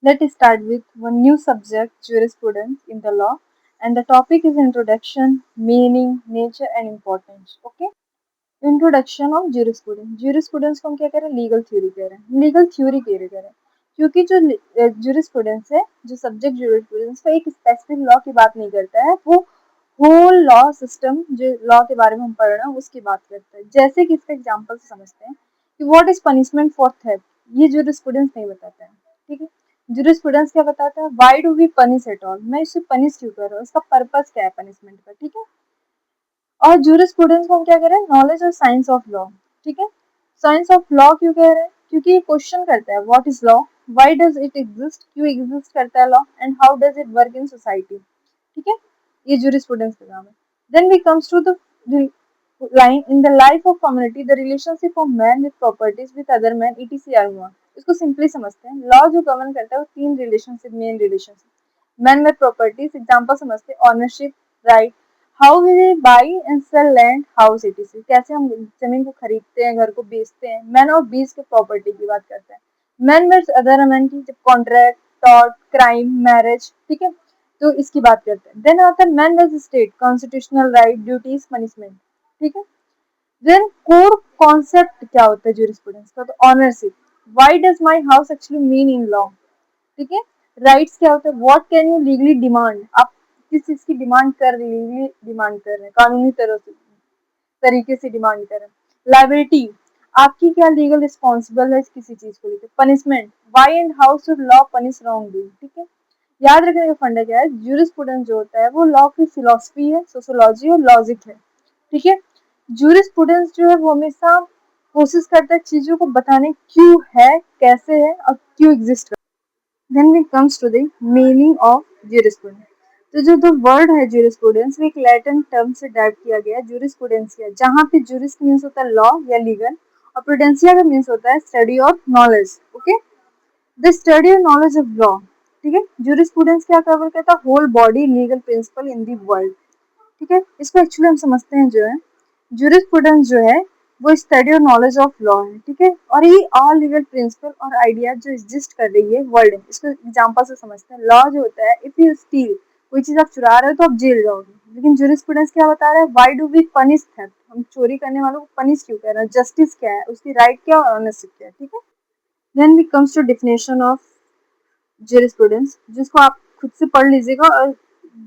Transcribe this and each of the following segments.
Let's start with one new subject, jurisprudence in the law, and the topic is introduction, meaning, nature, and importance. Okay. Introduction of jurisprudence jurisprudence को हम क्या कह रहे हैं legal theory कह रहे हैं लीगल थ्योरी कह रहे हैं क्योंकि जो ज्यूरिस्प्रूडेंस है जो सब्जेक्ट ज्यूरिस्प्रूडेंस वो एक स्पेसिफिक लॉ की बात नहीं करता है वो होल लॉ सिस्टम जो लॉ के बारे में हम पढ़ रहे हैं उसकी बात करता है जैसे कि इसका एग्जांपल से समझते हैं कि what is punishment for theft ये ज्यूरिस्प्रूडेंस नहीं बताता है ठीक है ज्यूरिस्प्रूडेंस क्या बताता है why do we punish at all मैं इसे पनिश क्यों कर रहा हूँ इसका पर्पस क्या है पनिशमेंट का ठीक है और जूरिस्प्रूडेंस को हम क्या कह रहे हैं नॉलेज और साइंस ऑफ लॉ ठीक है साइंस ऑफ लॉ क्यों कह रहे हैं क्योंकि ये क्वेश्चन करता है what is law why does it exist क्यों एग्जिस्ट करता है law and how does it work in society ठीक है ये जूरिस्प्रूडेंस का काम है then we comes to the line in the life of community the relationship of man with properties with other man etc are more इसको simply समझते हैं law जो गवर्न करता है वो तीन relationship main relationship man with properties example समझते हैं ownership right how we buy and sell land house etc कैसे हम जमीन को खरीदते हैं घर को बेचते हैं मैन और बीस के प्रॉपर्टी की बात करते हैं मैन वर्स अदर मैन की जब कॉन्ट्रैक्ट टॉर्ट क्राइम मैरिज ठीक है तो इसकी बात करते हैं देन आता है man versus state constitutional right duties punishment ठीक है देन कोर कॉन्सेप्ट क्या होता है ज्यूरिस्प्रूडेंस का तो ownership why does my house actually mean in law ठीक है राइट्स क्या होता है what can you legally demand आप किस चीज की डिमांड कर लीगली डिमांड कर रहे हैं कानूनी तरह से तरीके से डिमांड कर रहे हैं लायबिलिटी आपकी क्या लीगल रिस्पॉन्सिबल है किसी चीज को लेकर punishment why and how should law punish wrong doing ठीक है याद रखने का फंडा क्या है ज्यूरिस्प्रूडेंस जो होता है वो लॉ की फिलोसफी है सोशोलॉजी और लॉजिक है ठीक है ज्यूरिस्प्रूडेंस जो है वो हमेशा कोशिश करता है चीजों को बताने क्यों है कैसे है और क्यों एग्जिस्ट कर then we comes to the meaning of jurisprudence तो जो द वर्ड है ज्यूरिस्प्रूडेंस वो एक लैटिन टर्म से डाइव किया गया है ज्यूरिस्प्रूडेंसिया जहाँ पे ज्यूरिस मीन्स होता है लॉ या लीगल और प्रूडेंसिया का मीन्स होता है study of knowledge okay the study of knowledge of law ठीक है ज्यूरिस्प्रूडेंस क्या कवर करता है whole body legal principle in the world ठीक है इसको एक्चुअली हम समझते हैं जो है ज्यूरिस्प्रूडेंस जो है वो स्टडी और नॉलेज ऑफ लॉ है ठीक है और ये ऑल लीगल प्रिंसिपल और आइडियाज जो एग्जिस्ट कर रही है वर्ल्ड में इसको एग्जांपल से समझते हैं लॉ जो होता है इफ यू स्टील कोई चीज आप चुरा रहे हो तो आप जेल जाओगे लेकिन ज्यूरिस्प्रूडेंस क्या बता रहा है why do we punish theft हम चोरी करने वालों को पनिश क्यों कर रहे हैं जस्टिस क्या है उसकी राइट क्या और ऑनरशिप क्या है ठीक है then we comes to definition of jurisprudence जिसको आप खुद से पढ़ लीजिएगा और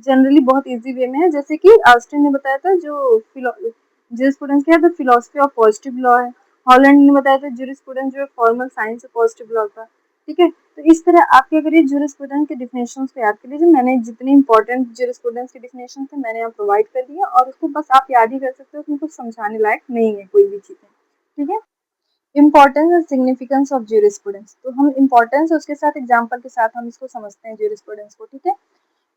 जनरली बहुत इजी वे में है जैसे कि ऑस्टिन ने बताया था जो ज्यूरिस्प्रूडेंस क्या है तो फिलोसफी ऑफ पॉजिटिव लॉ है हॉलैंड ने बताया था ज्यूरिस्प्रूडेंस जो है formal science of positive law का ठीक है तो इस तरह आप क्या करिए ज्यूरिस्प्रूडेंस के डिफिनेशन को याद कर लीजिए मैंने जितने इंपॉर्टेंट ज्यूरिस्प्रूडेंस के डिफिनेशन थे मैंने यहाँ प्रोवाइड कर दिया और उसको बस आप याद ही कर सकते हो उसमें कुछ समझाने लायक नहीं है कोई भी चीज़ें ठीक है importance and significance of jurisprudence तो हम इम्पोर्टेंस उसके साथ एग्जांपल के साथ हम इसको समझते हैं ज्यूरिस्प्रूडेंस को ठीक है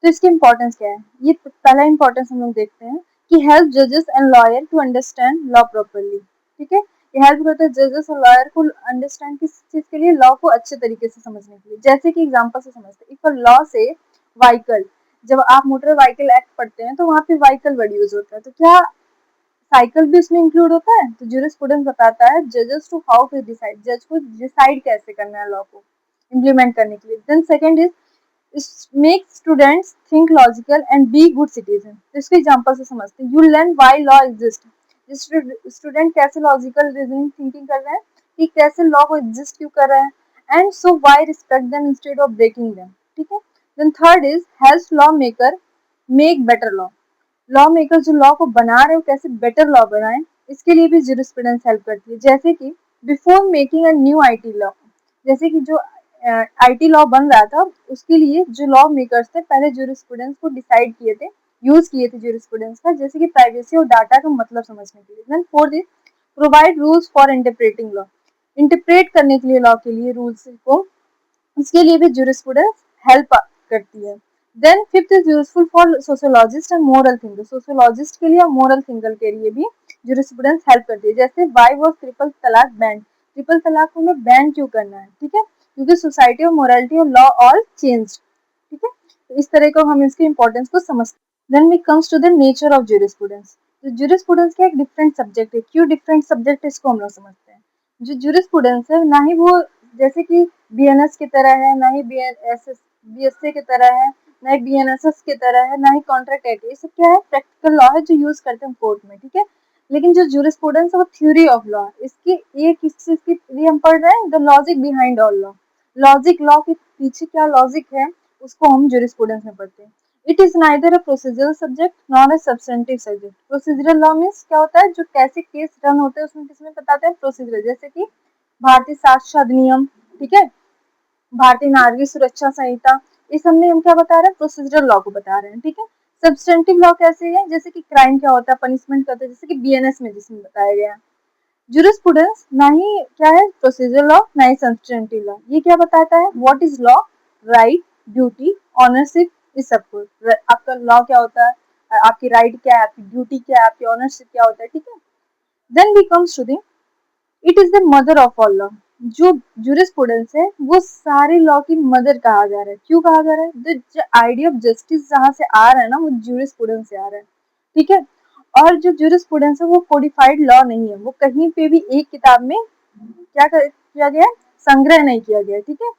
तो इसकी इम्पोर्टेंस क्या है ये पहला इम्पोर्टेंस हम लोग देखते हैं कि हेल्प जजेस and lawyer to understand law properly ठीक है ये हेल्प करता है जजेस और लॉयर को अंडरस्टैंड किस चीज के लिए लॉ को अच्छे तरीके से समझने के लिए जैसे कि एग्जांपल से समझते हैं इफ अ लॉ से व्हीकल जब आप मोटर व्हीकल एक्ट पढ़ते हैं तो वहाँ पे व्हीकल वर्ड यूज होता है तो क्या साइकिल भी उसमें इंक्लूड होता है तो ज्यूरिस्प्रूडेंस बताता है जजेस टू हाउ टू डिसाइड जज को डिसाइड कैसे करना है लॉ को इम्प्लीमेंट करने के लिए then second is make students think logical and be good citizen तो इसके एग्जांपल से समझते हैं you learn why law exist student कैसे लॉजिकल रीजनिंग थिंकिंग कर रहे हैं कि कैसे लॉ को एग्जिस्ट क्यों कर रहे हैं and so why respect them instead of breaking them ठीक है then third is helps law maker make better law law maker जो लॉ को बना रहे हो कैसे बेटर लॉ बनाए इसके लिए भी ज्यूरिस्प्रूडेंस हेल्प करती है जैसे कि before making a new IT law जैसे कि जो आईटी लॉ बन रहा था उसके लिए जो लॉ मेकर्स थे पहले ज्यूरिस्प्रूडेंस को डिसाइड किए थे यूज किए थे ज्यूरिस्प्रूडेंस का जैसे कि प्राइवेसी और डाटा का मतलब समझने के लिए then fourth is provide rules for interpreting law interpret करने के लिए लॉ के लिए रूल्स को इसके लिए भी ज्यूरिस्प्रूडेंस हेल्प करती है then fifth is useful for sociologist and moral thinker sociologist के लिए और मोरल थिंकर के लिए भी ज्यूरिस्प्रूडेंस हेल्प करती है जैसे व्हाई वाज ट्रिपल तलाक बैन ट्रिपल तलाक को हमें बैन क्यों करना है ठीक है क्योंकि सोसाइटी और मोरालिटी और लॉ ऑल चेंज ठीक है तो इस तरह को हम इसके इंपॉर्टेंस को समझते हैं then we comes to the nature of jurisprudence तो ज्यूरिस्प्रूडेंस का एक डिफरेंट सब्जेक्ट है क्यों डिफरेंट सब्जेक्ट इसको हम लोग समझते हैं जो ज्यूरिस्प्रूडेंस है ना ही वो जैसे कि बीएनएस की तरह है, ना ही बीएससी की तरह है, ना ही बीएनएसएस की तरह है, ना ही कॉन्ट्रैक्ट एक्ट। ये सब क्या है, प्रैक्टिकल लॉ है जो यूज करते हैं कोर्ट में, ठीक है। लेकिन जो जूरिस्प्रूडेंस है वो थ्योरी ऑफ लॉ, इसकी ये किस चीज के लिए हम पढ़ रहे हैं, the logic behind all law. Logic, law के पीछे क्या लॉजिक है उसको हम जूरिस्प्रूडेंस में पढ़ते हैं। It is neither a procedural subject nor a substantive subject. Procedural law means क्या होता है, जो कैसे केस रन होते हैं उसमें किसमें बताते हैं, प्रोसीजरल। जैसे कि भारतीय साक्ष्य अधिनियम, ठीक है, भारतीय नागरिक सुरक्षा संहिता, इस सब में हम क्या बता रहे हैं, प्रोसीजरल लॉ को बता रहे हैं, ठीक है। सब्सटेंटिव लॉ कैसे है, जैसे कि क्राइम क्या होता है, पनिशमेंट करते हैं, जैसे कि बीएनएस में जिसमें बताया गया है। जूरिस्प्रूडेंस ना ही क्या है प्रोसीजरल लॉ, ना ही सब्सटेंटिव लॉ। ये क्या बताता है, what is law, right, duty, ownership, इस सब को। आपका लॉ क्या होता है, आपकी राइट क्या है, आपकी ड्यूटी क्या है, आपकी ऑनरशिप क्या होता है, ठीक है। Then we comes to the, it is the mother of all law. जो जूरिस्प्रूडेंस है वो सारे लॉ की मदर कहा जा रहा है। क्यों कहा जा रहा है, जो आइडिया ऑफ जस्टिस जहाँ से आ रहा है ना, वो जूरिस्प्रूडेंस से आ रहा है, ठीक है। और जो जूरिस्प्रूडेंस है वो कोडिफाइड लॉ नहीं है, वो कहीं पे भी एक किताब में किया गया है, संग्रह नहीं किया गया, ठीक है।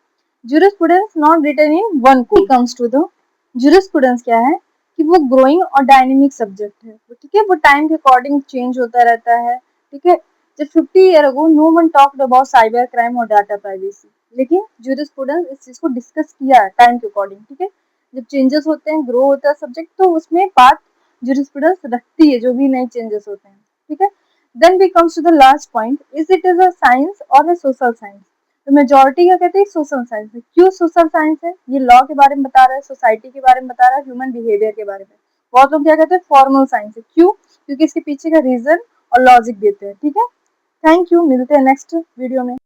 Jurisprudence not written in one code. Comes to the jurisprudence क्या है कि वो ग्रोइंग और डायनेमिक सब्जेक्ट है, ठीक है। वो टाइम के अकॉर्डिंग चेंज होता रहता है, ठीक है। जब 50 year ago no one talked about cyber crime और डाटा प्राइवेसी, लेकिन जूरिस्प्रूडेंस इस चीज को डिस्कस किया है टाइम के अकॉर्डिंग, ठीक है। जब चेंजेस होते हैं, ग्रो होता है सब्जेक्ट, तो उसमें बात जूरिस्प्रूडेंस रखती है, जो भी नए चेंजेस होते हैं, ठीक है। Then we comes to the last point, is it is a science और अ सोशल साइंस। तो मेजोरिटी क्या कहते हैं, सोशल साइंस है। क्यों सोशल साइंस है, ये लॉ के बारे में बता रहा है, सोसाइटी के बारे में बता रहा है, ह्यूमन बिहेवियर के बारे में। बहुत लोग क्या कहते हैं, फॉर्मल साइंस है। क्यों, क्योंकि इसके पीछे का रीजन और लॉजिक देते हैं, ठीक है। थैंक यू, मिलते हैं नेक्स्ट वीडियो में।